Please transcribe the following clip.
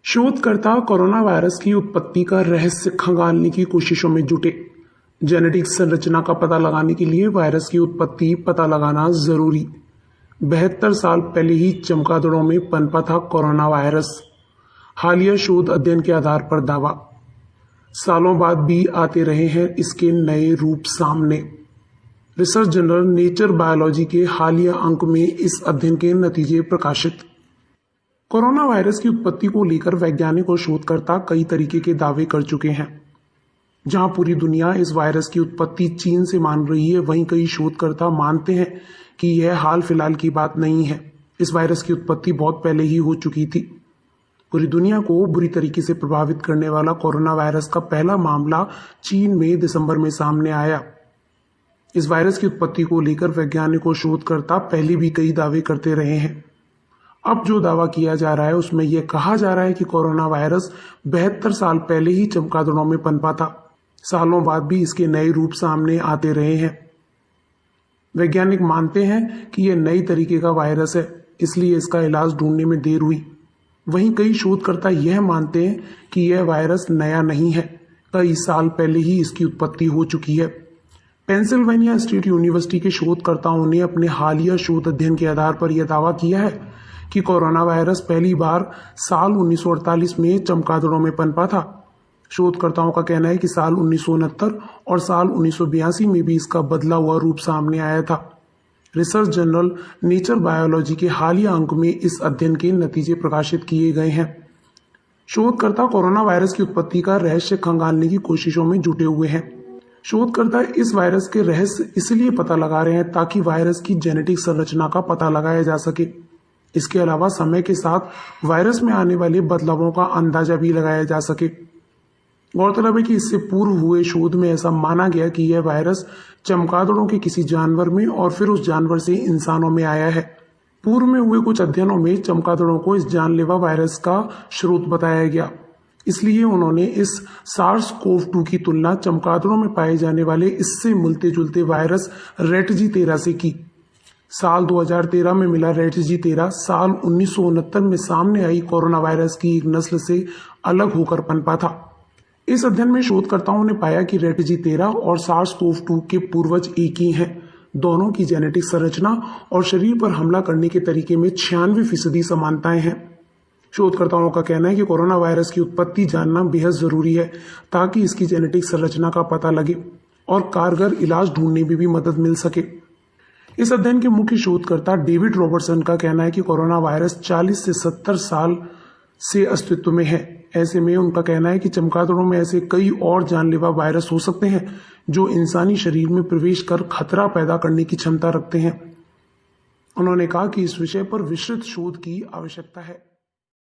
शोधकर्ता corona virus की उत्पत्ति का रहस्य खंगालने की कोशिशों में जुटे। जेनेटिक संरचना का पता लगाने के लिए वायरस की उत्पत्ति पता लगाना जरूरी। 72 साल पहले ही चमगादड़ों में पनपा था कोरोना वायरस। हालिया शोध अध्ययन के आधार पर दावा। सालों बाद भी आते रहे हैं इसके नए रूप सामने। रिसर्च जर्नल नेचर बायोलॉजी के हालिया अंक में इस अध्ययन के नतीजे प्रकाशित। कोरोना वायरस की उत्पत्ति को लेकर वैज्ञानिक और शोधकर्ता कई तरीके के दावे कर चुके हैं। जहां पूरी दुनिया इस वायरस की उत्पत्ति चीन से मान रही है, वहीं कई शोधकर्ता मानते हैं कि यह हाल फिलहाल की बात नहीं है। इस वायरस की उत्पत्ति बहुत पहले ही हो चुकी थी। पूरी दुनिया को बुरी तरीके से प्रभावित करने वाला कोरोना वायरस का पहला मामला चीन में दिसंबर में सामने आया। इस वायरस की उत्पत्ति को लेकर वैज्ञानिक और शोधकर्ता पहले भी कई दावे करते रहे हैं। अब जो दावा किया जा रहा है उसमें यह कहा जा रहा है कि कोरोना वायरस 72 साल पहले ही चमगादड़ों में पनपा था। सालों बाद भी इसके नए रूप सामने आते रहे हैं। वैज्ञानिक मानते हैं कि यह नई तरीके का वायरस है, इसलिए इसका इलाज ढूंढने में देर हुई। वहीं कई शोधकर्ता यह मानते हैं कि यह वायरस नया नहीं है, कई साल पहले ही इसकी उत्पत्ति हो चुकी है। पेंसिल्वेनिया स्टेट यूनिवर्सिटी के शोधकर्ताओं ने अपने हालिया शोध अध्ययन के आधार पर यह दावा किया है कि कोरोना वायरस पहली बार साल 1948 में चमगादड़ों में पनपा था। शोधकर्ताओं का कहना है कि साल 1969 और साल 1982 में भी इसका बदला हुआ रूप सामने आया था। रिसर्च जर्नल नेचर बायोलॉजी के हालिया अंक में इस अध्ययन के नतीजे प्रकाशित किए गए हैं। शोधकर्ता कोरोना वायरस की उत्पत्ति का रहस्य खंगालने की कोशिशों में जुटे हुए हैं। शोधकर्ता इस वायरस के रहस्य इसलिए पता लगा रहे हैं ताकि वायरस की जेनेटिक संरचना का पता लगाया जा सके। इसके अलावा समय के साथ वायरस में आने वाले बदलावों का अंदाजा भी लगाया जा सके। गौरतलब है कि इससे पूर्व हुए शोध में ऐसा माना गया कि यह वायरस चमगादड़ों के किसी जानवर में और फिर उस जानवर से इंसानों में आया है। पूर्व में हुए कुछ अध्ययनों में चमगादड़ों को इस जानलेवा वायरस का स्रोत बताया गया। इसलिए उन्होंने इस SARS-CoV-2 की तुलना चमगादड़ों में पाए जाने वाले इससे मिलते जुलते वायरस रेटजी-13 से की। साल 2013 में मिला रेटजी-13 साल 1969 में सामने आई कोरोना वायरस की एक नस्ल से अलग होकर पनपा था। इस अध्ययन में शोधकर्ताओं ने पाया कि रेटजी-13 और SARS-CoV-2 के पूर्वज एक ही हैं। दोनों की जेनेटिक संरचना और शरीर पर हमला करने के तरीके में 96% समानताएं हैं। शोधकर्ताओं का कहना है कि कोरोना वायरस की उत्पत्ति जानना बेहद जरूरी है ताकि इसकी जेनेटिक संरचना का पता लगे और कारगर इलाज ढूंढने में भी मदद मिल सके। इस अध्ययन के मुख्य शोधकर्ता डेविड रॉबर्टसन का कहना है कि कोरोना वायरस 40 से 70 साल से अस्तित्व में है। ऐसे में उनका कहना है कि चमगादड़ों में ऐसे कई और जानलेवा वायरस हो सकते हैं जो इंसानी शरीर में प्रवेश कर खतरा पैदा करने की क्षमता रखते हैं। उन्होंने कहा कि इस विषय पर विस्तृत शोध की आवश्यकता है।